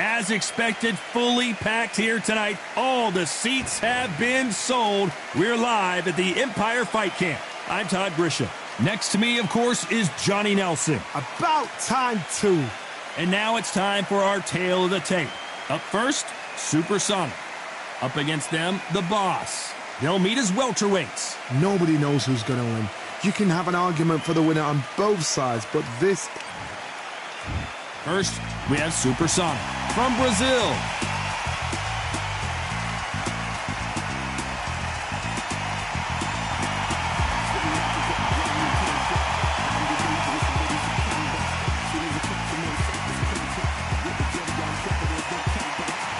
As expected, fully packed here tonight. All the seats have been sold. We're live at the Empire Fight Camp. I'm Todd Grisham. Next to me, of course, is Johnny Nelson. About time, too. And now it's time for our tale of the tape. Up first, Supersonic. Up against them, the Boss. They'll meet as welterweights. Nobody knows who's going to win. You can have an argument for the winner on both sides, but this... First, we have Supersonic from Brazil.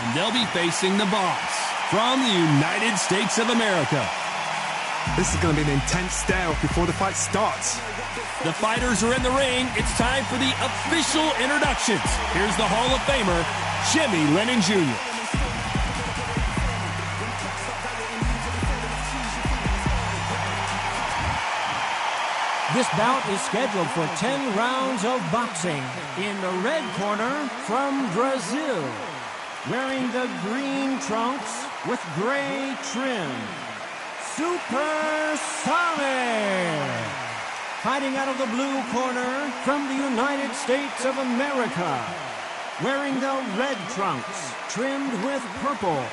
And they'll be facing the Boss from the United States of America. This is going to be an intense stare-off before the fight starts. The fighters are in the ring. It's time for the official introductions. Here's the Hall of Famer, Jimmy Lennon Jr. This bout is scheduled for 10 rounds of boxing. In the red corner, from Brazil, wearing the green trunks with gray trim, Supersonic. Fighting out of the blue corner, from the United States of America, wearing the red trunks trimmed with purple,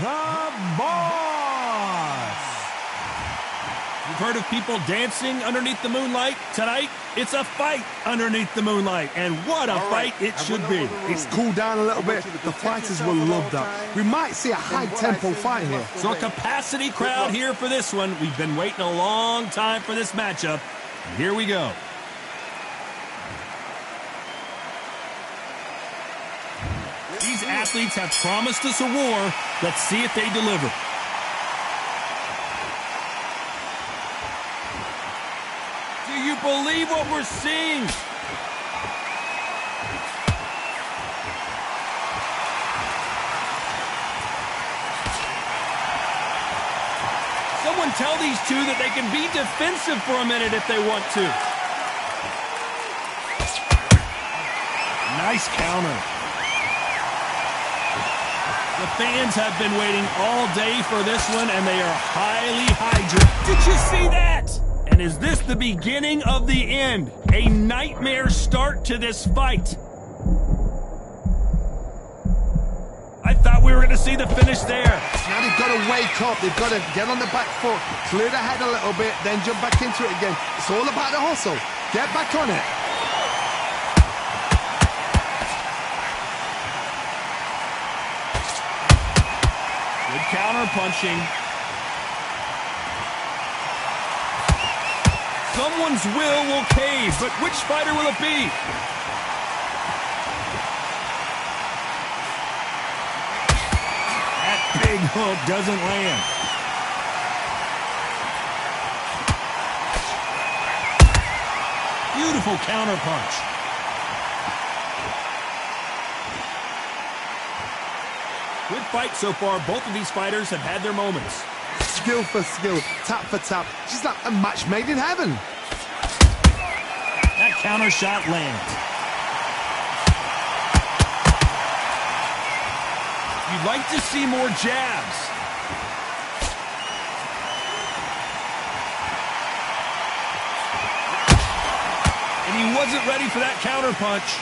the Boss. You've heard of people dancing underneath the moonlight? Tonight, it's a fight underneath the moonlight, and what a fight it should be. It's cooled down a little bit. The fighters will love that. We might see a high-tempo fight here. So a capacity crowd here for this one. We've been waiting a long time for this matchup. Here we go. These athletes have promised us a war. Let's see if they deliver. Do you believe what we're seeing? Someone tell these two that they can be defensive for a minute if they want to. Nice counter. The fans have been waiting all day for this one, and they are highly hydrated. Did you see that? And is this the beginning of the end? A nightmare start to this fight. I thought we were going to see the finish there. Now they've got to wake up. They've got to get on the back foot, clear the head a little bit, then jump back into it again. It's all about the hustle. Get back on it. Good counter punching. Someone's will cave, but which fighter will it be? Big hook doesn't land. Beautiful counter punch. Good fight so far. Both of these fighters have had their moments. Skill for skill, tap for tap. Just like a match made in heaven. That counter shot lands. You'd like to see more jabs. And he wasn't ready for that counter punch.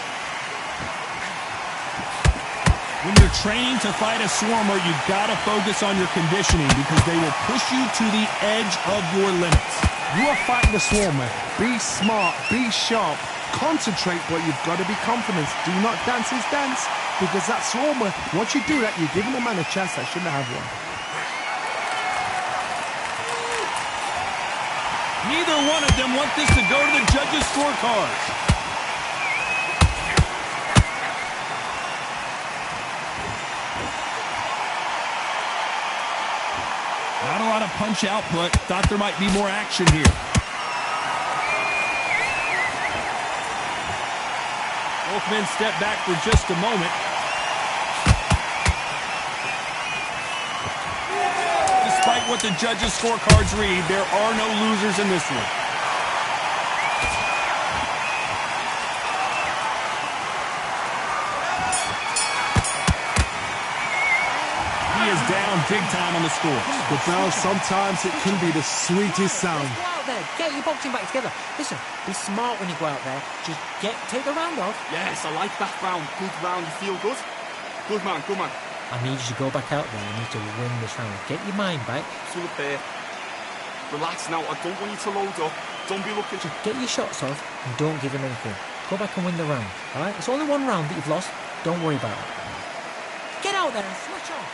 When you're training to fight a swarmer, you've got to focus on your conditioning because they will push you to the edge of your limits. You are fighting the swarmer. Be smart, be sharp, concentrate, but you've got to be confident. Do not dance his dance. Because that swarmer, once you do that, you're giving a man a chance that shouldn't have one. Neither one of them want this to go to the judges' scorecards. Not a lot of punch output. Thought there might be more action here. Both men step back for just a moment. Despite what the judges' scorecards read, there are no losers in this one. is down big time on the score. The bell, sometimes it can be the sweetest sound. Go out there, get your boxing back together. Listen, be smart when you go out there. Just take the round off. Yes, I like that round. Good round. You feel good? Good man, good man. I need you to go back out there. I need to win this round. Get your mind back. Still up there. Relax now. I don't want you to load up. Don't be looking. Just get your shots off and don't give him anything. Go back and win the round. All right? It's only one round that you've lost. Don't worry about it. Get out there and switch off.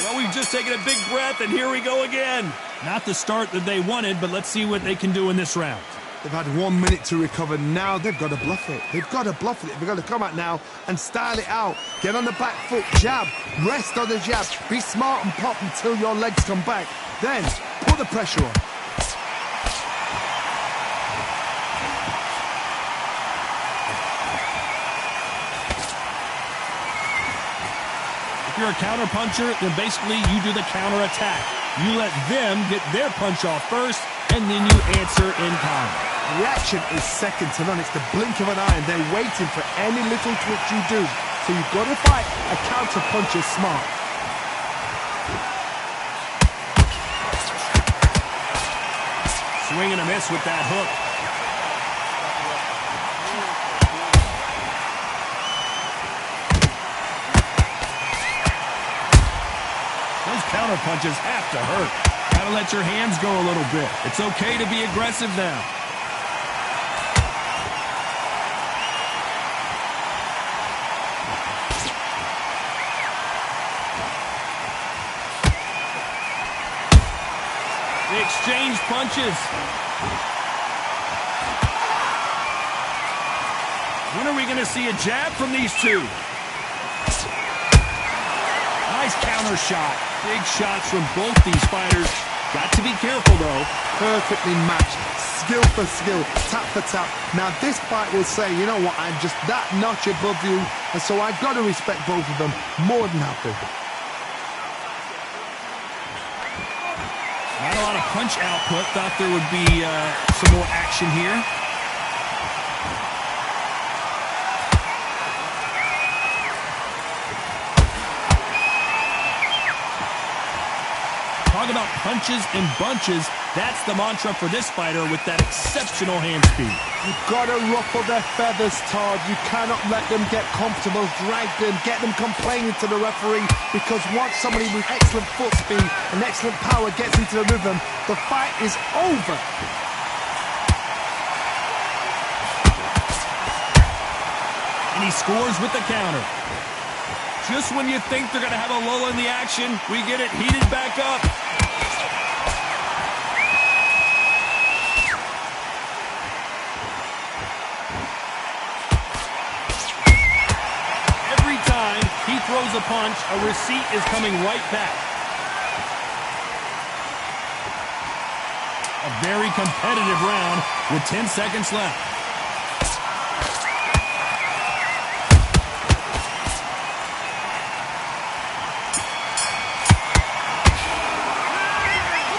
Well, we've just taken a big breath, and here we go again. Not the start that they wanted, but let's see what they can do in this round. They've had 1 minute to recover. Now they've got to bluff it. They've got to bluff it. They've got to come out now and style it out. Get on the back foot, jab, rest on the jab. Be smart and pop until your legs come back. Then put the pressure on. If you're a counter puncher, then basically you do the counter attack. You let them get their punch off first, and then you answer in kind. Reaction is second to none. It's the blink of an eye, and they're waiting for any little twitch you do. So you've got to fight a counter puncher smart. Swing and a miss with that hook. Those counter punches have to hurt. Gotta let your hands go a little bit. It's okay to be aggressive now. They exchange punches. When are we going to see a jab from these two? Nice counter shot. Big shots from both these fighters. Got to be careful, though. Perfectly matched. Skill for skill. Tap for tap. Now, this fight will say, you know what, I'm just that notch above you, and so I've got to respect both of them more than happy. Not a lot of punch output. Thought there would be some more action here. Talk about punches and bunches. That's the mantra for this fighter with that exceptional hand speed. You've got to ruffle their feathers, Todd. You cannot let them get comfortable, drag them, get them complaining to the referee, because once somebody with excellent foot speed and excellent power gets into the rhythm, the fight is over. And he scores with the counter. Just when you think they're going to have a lull in the action, we get it heated back up. Every time he throws a punch, a receipt is coming right back. A very competitive round with 10 seconds left.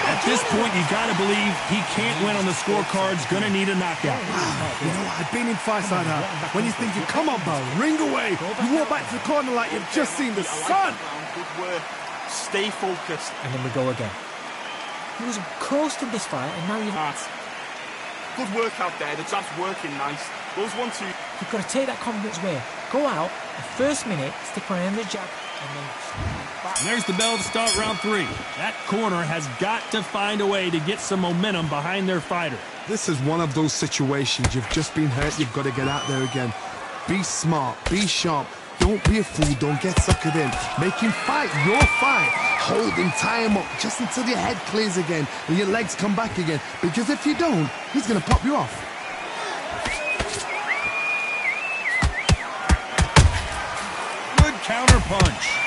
At this point, you got to believe he can't win on the scorecards. Gonna need a knockout. You know what? I've been in fights like that. When you're thinking, come on, Bo, ring away. You walk back to the corner like you've just seen the sun. Good work. Stay focused. And then we go again. He was coasting this fight, and now you've... Good work out there. The jab's working nice. Those 1-2. You've got to take that confidence away. Go out, the first minute, stick my hand in the jab, and then... And there's the bell to start round 3. That corner has got to find a way to get some momentum behind their fighter. This is one of those situations. You've just been hurt. You've got to get out there again. Be smart. Be sharp. Don't be a fool. Don't get suckered in. Make him fight your fight. Hold him, tie him up, just until your head clears again and your legs come back again. Because if you don't, he's going to pop you off. Good counter punch.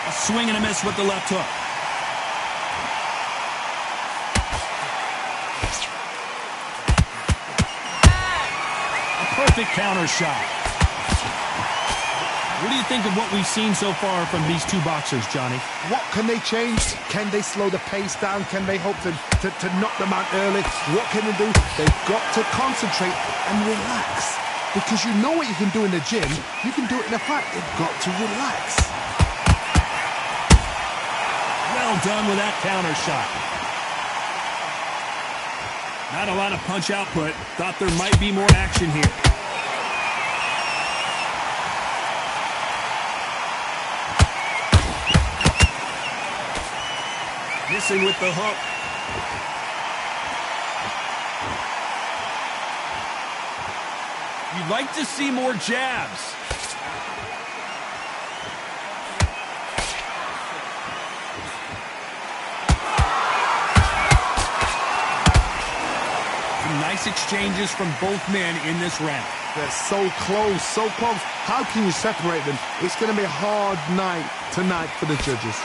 A swing and a miss with the left hook. A perfect counter shot. What do you think of what we've seen so far from these two boxers, Johnny? What can they change? Can they slow the pace down? Can they hope to knock them out early? What can they do? They've got to concentrate and relax. Because you know what you can do in the gym, you can do it in a fight. They've got to relax. done with that counter shot. Not a lot of punch output. Thought there might be more action here. Missing with the hook. You'd like to see more jabs. Nice exchanges from both men in this round. They're so close, so close. How can you separate them? It's going to be a hard night tonight for the judges.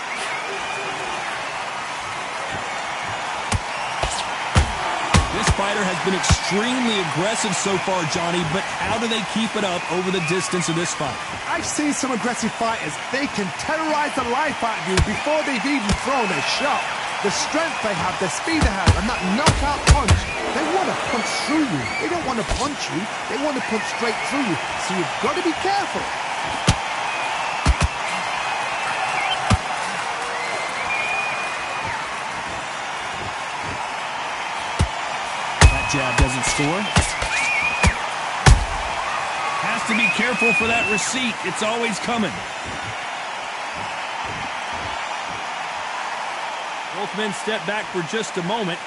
This fighter has been extremely aggressive so far, Johnny, but how do they keep it up over the distance of this fight? I've seen some aggressive fighters. They can terrorize the life out of you before they've even thrown a shot. The strength they have, the speed they have, and that knockout punch, they want to punch through you. They don't want to punch you, they want to punch straight through you. So you've got to be careful. That jab doesn't score. Has to be careful for that receipt. It's always coming. Both men step back for just a moment.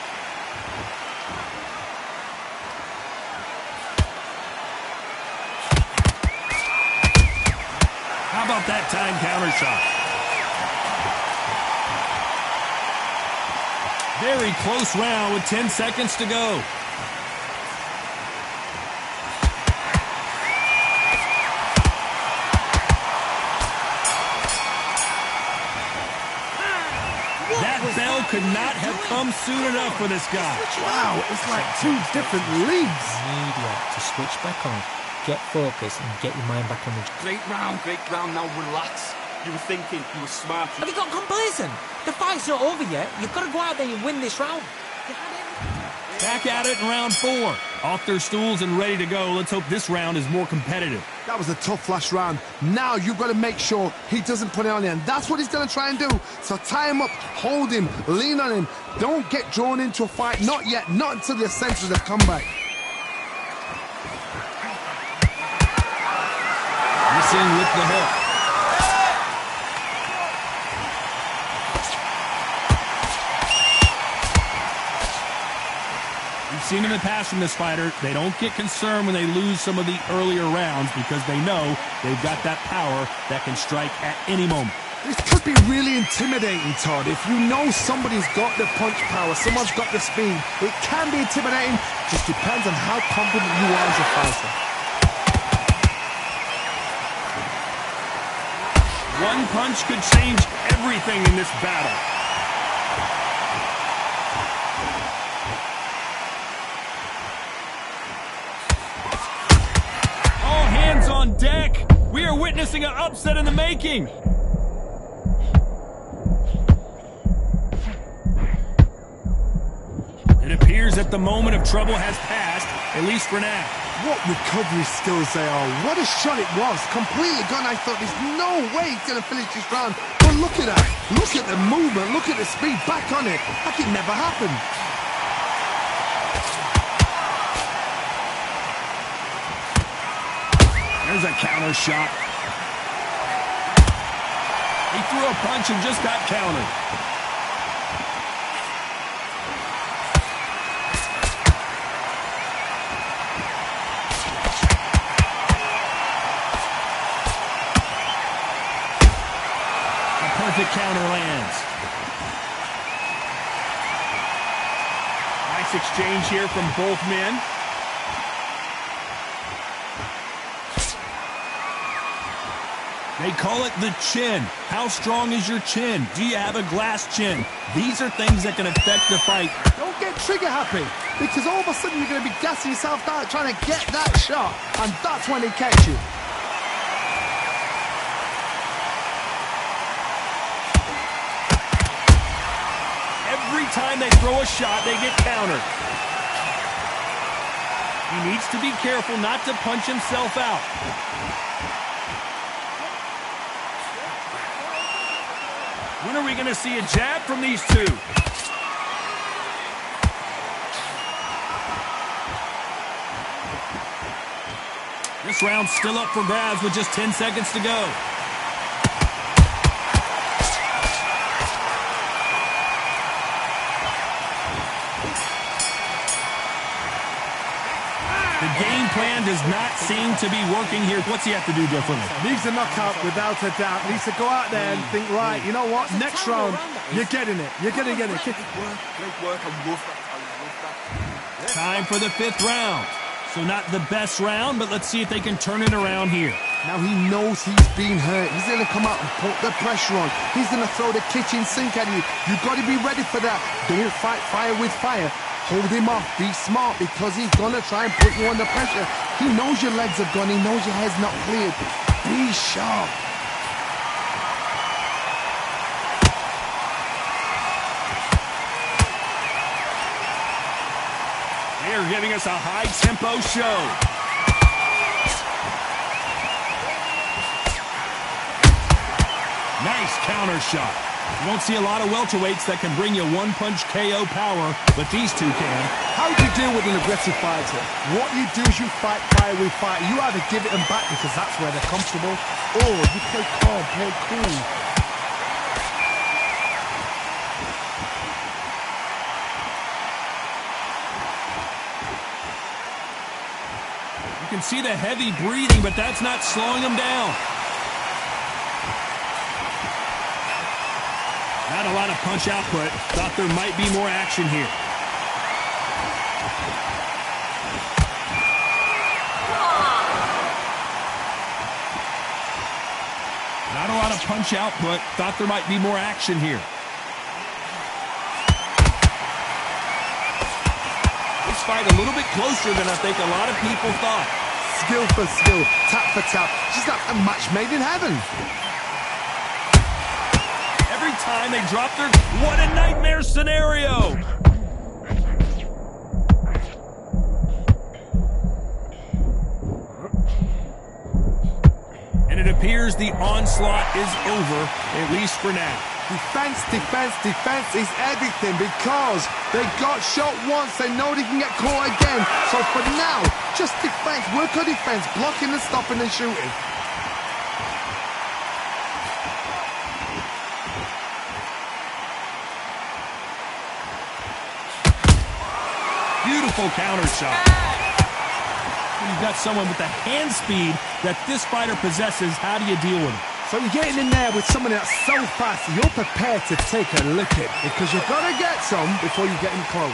How about that time counter shot? Very close round with 10 seconds to go. Bell could not have come soon enough for this guy. Wow, it's like two different leagues. Immediate to switch back on, get focused, and get your mind back on the... Great round, now relax. You were thinking, you were smart. Have you got complacent? The fight's not over yet. You've got to go out there and win this round. Back at it in round 4. Off their stools and ready to go. Let's hope this round is more competitive. That was a tough last round. Now you've got to make sure he doesn't put it on you, and that's what he's going to try and do. So tie him up, hold him, lean on him. Don't get drawn into a fight. Not yet. Not until your senses have come back. Missing with the hook. Seen in the past from this fighter, they don't get concerned when they lose some of the earlier rounds because they know they've got that power that can strike at any moment. This could be really intimidating, Todd. If you know somebody's got the punch power, someone's got the speed, it can be intimidating. Just depends on how confident you are as a fighter. One punch could change everything in this battle. On deck. We are witnessing an upset in the making. It appears that the moment of trouble has passed, at least for now. What recovery skills they are. What a shot it was. Completely gone. I thought there's no way he's going to finish this round. But look at that. Look at the movement. Look at the speed. Back on it. Like it never happened. There's a counter shot. He threw a punch and just got countered. A perfect counter lands. Nice exchange here from both men. They call it the chin. How strong is your chin? Do you have a glass chin? These are things that can affect the fight. Don't get trigger happy, because all of a sudden you're going to be gassing yourself out trying to get that shot, and that's when they catch you. Every time they throw a shot, they get countered. He needs to be careful not to punch himself out. When are we going to see a jab from these two? This round's still up for grabs with just 10 seconds to go. The game plan does not seem to be working here. What's he have to do differently? Needs a knockout without a doubt. Needs to go out there and think, right, you know what? Next round, you're getting it. You're going to get it. Great work. I love that. Time for the 5th round. So not the best round, but let's see if they can turn it around here. Now he knows he's been hurt. He's going to come out and put the pressure on. He's going to throw the kitchen sink at you. You've got to be ready for that. Don't fight fire with fire. Hold him off. Be smart because he's going to try and put you under pressure. He knows your legs are gone. He knows your head's not cleared. Be sharp. They're giving us a high-tempo show. Nice counter shot. You won't see a lot of welterweights that can bring you one-punch KO power, but these two can. How do you deal with an aggressive fighter? What you do is you fight fire with fire. You either give it them back because that's where they're comfortable, or you play calm, play cool. You can see the heavy breathing, but that's not slowing him down. Not a lot of punch output. Thought there might be more action here. Not a lot of punch output. Thought there might be more action here. This fight a little bit closer than I think a lot of people thought. Skill for skill, tap for tap. Just like a match made in heaven. Every time they drop their... What a nightmare scenario! And it appears the onslaught is over, at least for now. Defense, defense, defense is everything because they got shot once. They know they can get caught again. So for now, just defense. Work on defense, blocking and stopping and shooting. Beautiful counter shot. When you've got someone with the hand speed that this fighter possesses, how do you deal with it? So you're getting in there with someone that's so fast, you're prepared to take a licking because you've got to get some before you get in close.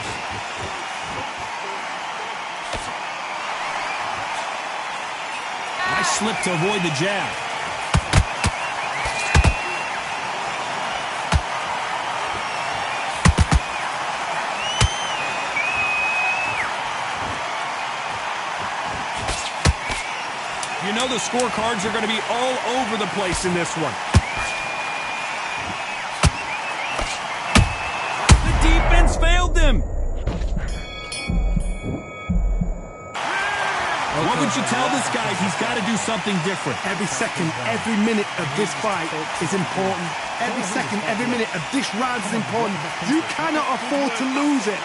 Nice slip to avoid the jab. You know the scorecards are going to be all over the place in this one. The defense failed them. What would you tell this guy? He's got to do something different. Every second, every minute of this fight is important. Every second, every minute of this round is important. You cannot afford to lose it.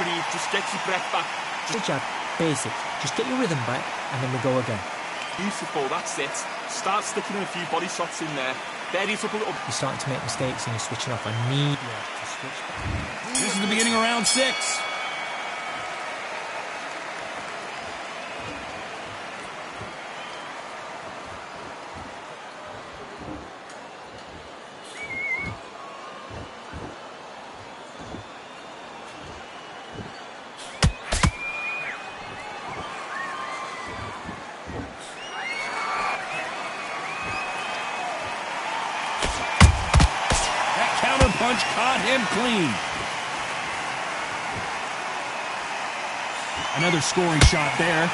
Breathe, just get your breath back. Good job. Basic. Just get your rhythm back, and then we go again. Beautiful, that's it. Start sticking in a few body shots in there. Bury it up a little. You're starting to make mistakes and you're switching off. I need you to switch back. This is the beginning of round 6. Punch caught him clean. Another scoring shot there.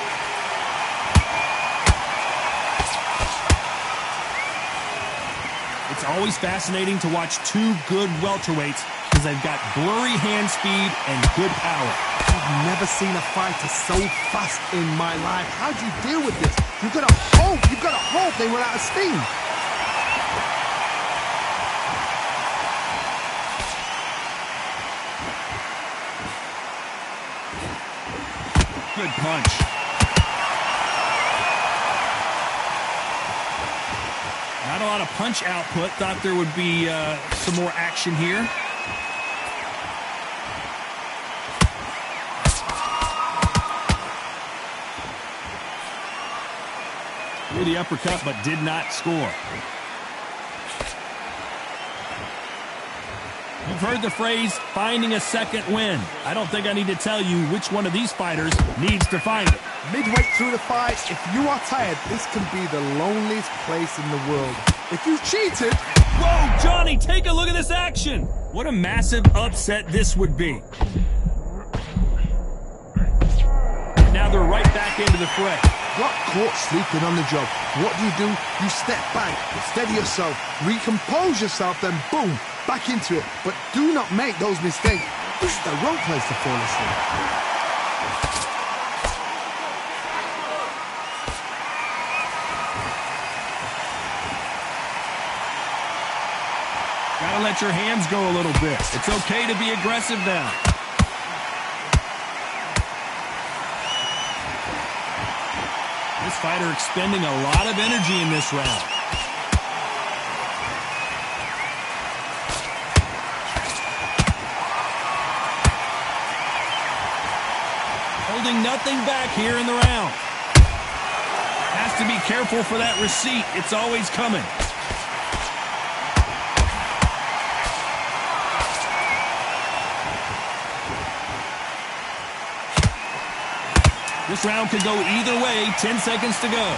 It's always fascinating to watch two good welterweights because they've got blurry hand speed and good power. I've never seen a fighter so fast in my life. How do you deal with this? You've got to hope they run out of steam. Good punch. Not a lot of punch output. Thought there would be some more action here. Threw the uppercut, but did not score. You've heard the phrase, finding a second win. I don't think I need to tell you which one of these fighters needs to find it. Midway through the fight, if you are tired, this can be the loneliest place in the world. If you've cheated... Whoa, Johnny, take a look at this action. What a massive upset this would be. And now they're right back into the fray. Got caught sleeping on the job. What do? You step back, steady yourself, recompose yourself, then boom, back into it. But do not make those mistakes. This is the wrong place to fall asleep. Gotta let your hands go a little bit. It's okay to be aggressive now. This fighter expending a lot of energy in this round. Holding nothing back here in the round. Has to be careful for that receipt. It's always coming. This round could go either way. 10 seconds to go.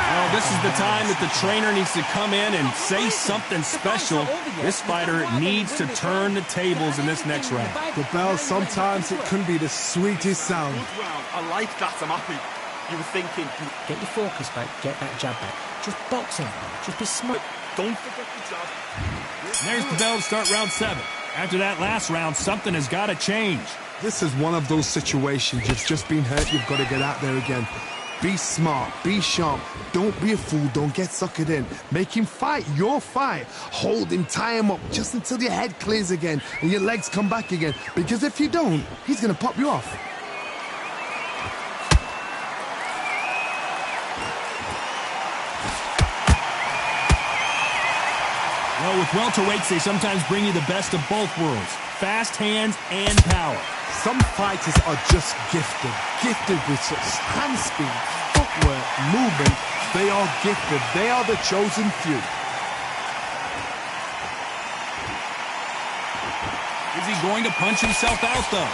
Well, this is the time that the trainer needs to come in and say something special. This fighter needs to turn the tables in this next round. The bell, sometimes it can be the sweetest sound. Good round. I like that. I'm happy. You were thinking... Get your focus back, get that jab back. Just boxing. Just be smart. Don't forget the jab. There's the bell to start round 7. After that last round, something has got to change. This is one of those situations. You've just been hurt, you've got to get out there again. Be smart, be sharp. Don't be a fool, don't get suckered in. Make him fight your fight. Hold him, tie him up, just until your head clears again and your legs come back again. Because if you don't, he's going to pop you off. Well, with welterweights, they sometimes bring you the best of both worlds. Fast hands and power. Some fighters are just gifted with such hand speed, footwork, movement. They are gifted. They are the chosen few. Is he going to punch himself out, though?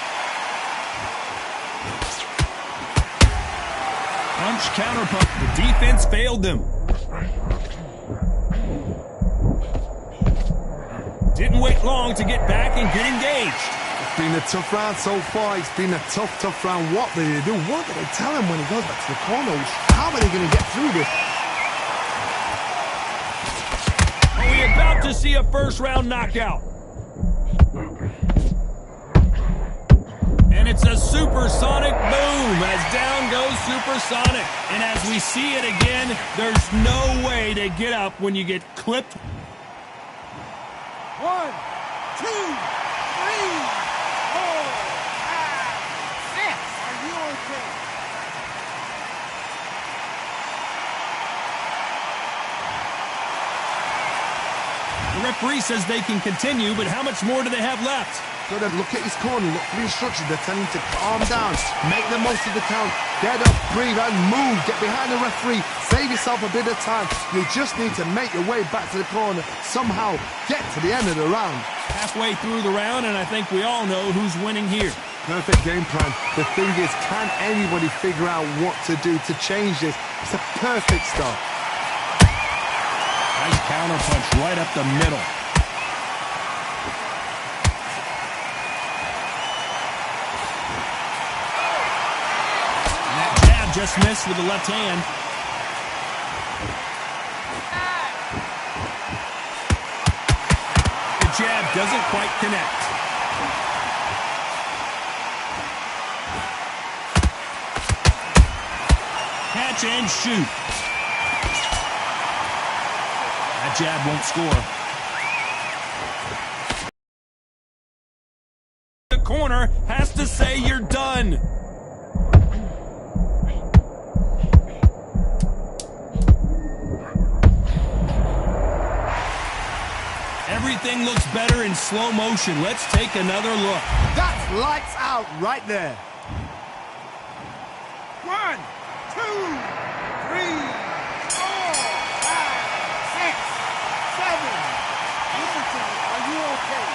Punch, counter punch. The defense failed them. Didn't wait long to get back and get engaged. It's been a tough round so far. It's been a tough round. What do they do? What do they tell him when he goes back to the corner? How are they going to get through this? Are we about to see a first round knockout? And it's a supersonic boom as down goes supersonic. And as we see it again, there's no way to get up when you get clipped. 1, 2, 3, 4, 5, 6. Are you okay? The referee says they can continue, but how much more do they have left? Got to look at his corner, look for the instructions. They're telling him to calm down, make the most of the count, get up, breathe, and move. Get behind the referee, save yourself a bit of time. You just need to make your way back to the corner, somehow get to the end of the round. Halfway through the round, and I think we all know who's winning here. Perfect game plan. The thing is, can anybody figure out what to do to change this? It's a perfect start. Nice counter punch right up the middle. Just missed with the left hand. The jab doesn't quite connect. Catch and shoot. That jab won't score. The corner has to say you're done. Everything looks better in slow motion. Let's take another look. That's lights out right there. 1, 2, 3, 4, 5, 6, 7. Listen, are you okay?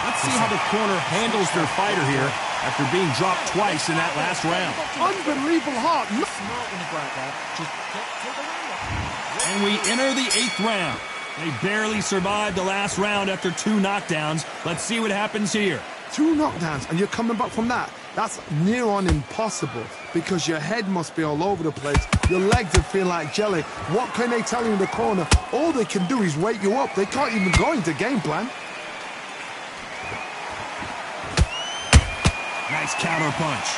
Let's see how the corner handles their fighter here after being dropped twice in that last round. Unbelievable heart. Smart when you go out there. Just take the round off. And we enter the 8th round. They barely survived the last round after 2 knockdowns. Let's see what happens here. 2 knockdowns and you're coming back from that. That's near on impossible because your head must be all over the place. Your legs would feel like jelly. What can they tell you in the corner? All they can do is wake you up. They can't even go into game plan. Nice counter punch.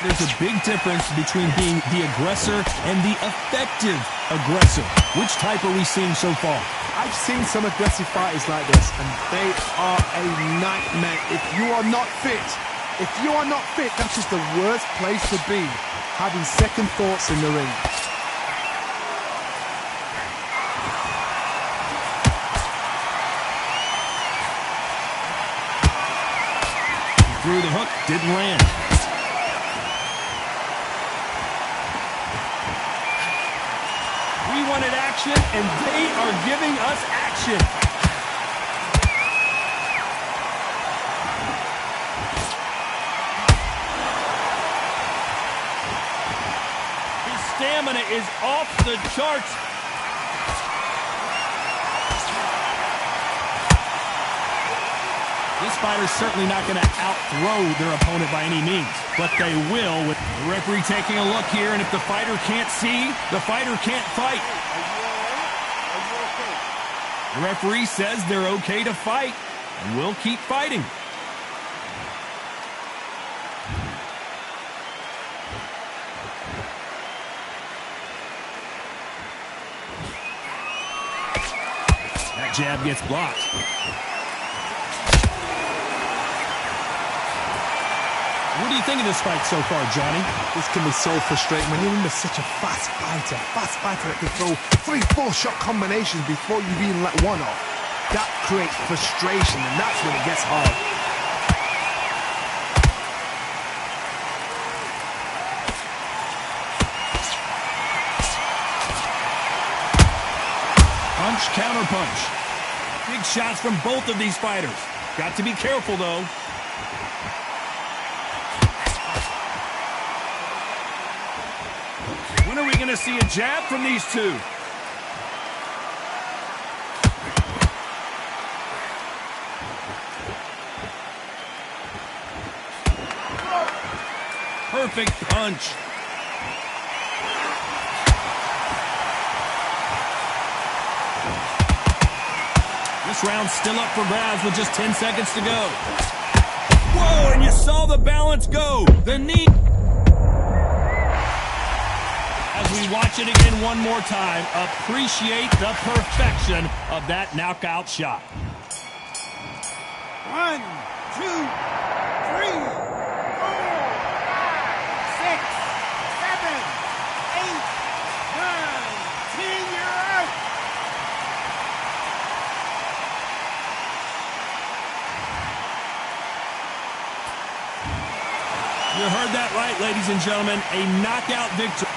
There's a big difference between being the aggressor and the effective aggressor. Which type are we seeing so far? I've seen some aggressive fighters like this, and they are a nightmare. If you are not fit, that's just the worst place to be, having second thoughts in the ring. Threw the hook, didn't land. We wanted action, and they are giving us action. His stamina is off the charts. This fighter's certainly not going to out-throw their opponent by any means, but they will with the referee taking a look here, and if the fighter can't see, the fighter can't fight. The referee says they're okay to fight, and we'll keep fighting. That jab gets blocked. What do you think of this fight so far, Johnny? This can be so frustrating when you're under such a fast fighter that can throw 3-4 shot combinations before you've even let one off. That creates frustration, and that's when it gets hard. Punch, counter punch. Big shots from both of these fighters. Got to be careful, though. When are we going to see a jab from these two? Perfect punch. This round's still up for grabs with just 10 seconds to go. Whoa, and you saw the balance go. The knee. As we watch it again one more time, appreciate the perfection of that knockout shot. 1, 2, 3, 4, 5, 6, 7, 8, 9, 10. You're out. You heard that right, ladies and gentlemen. A knockout victory.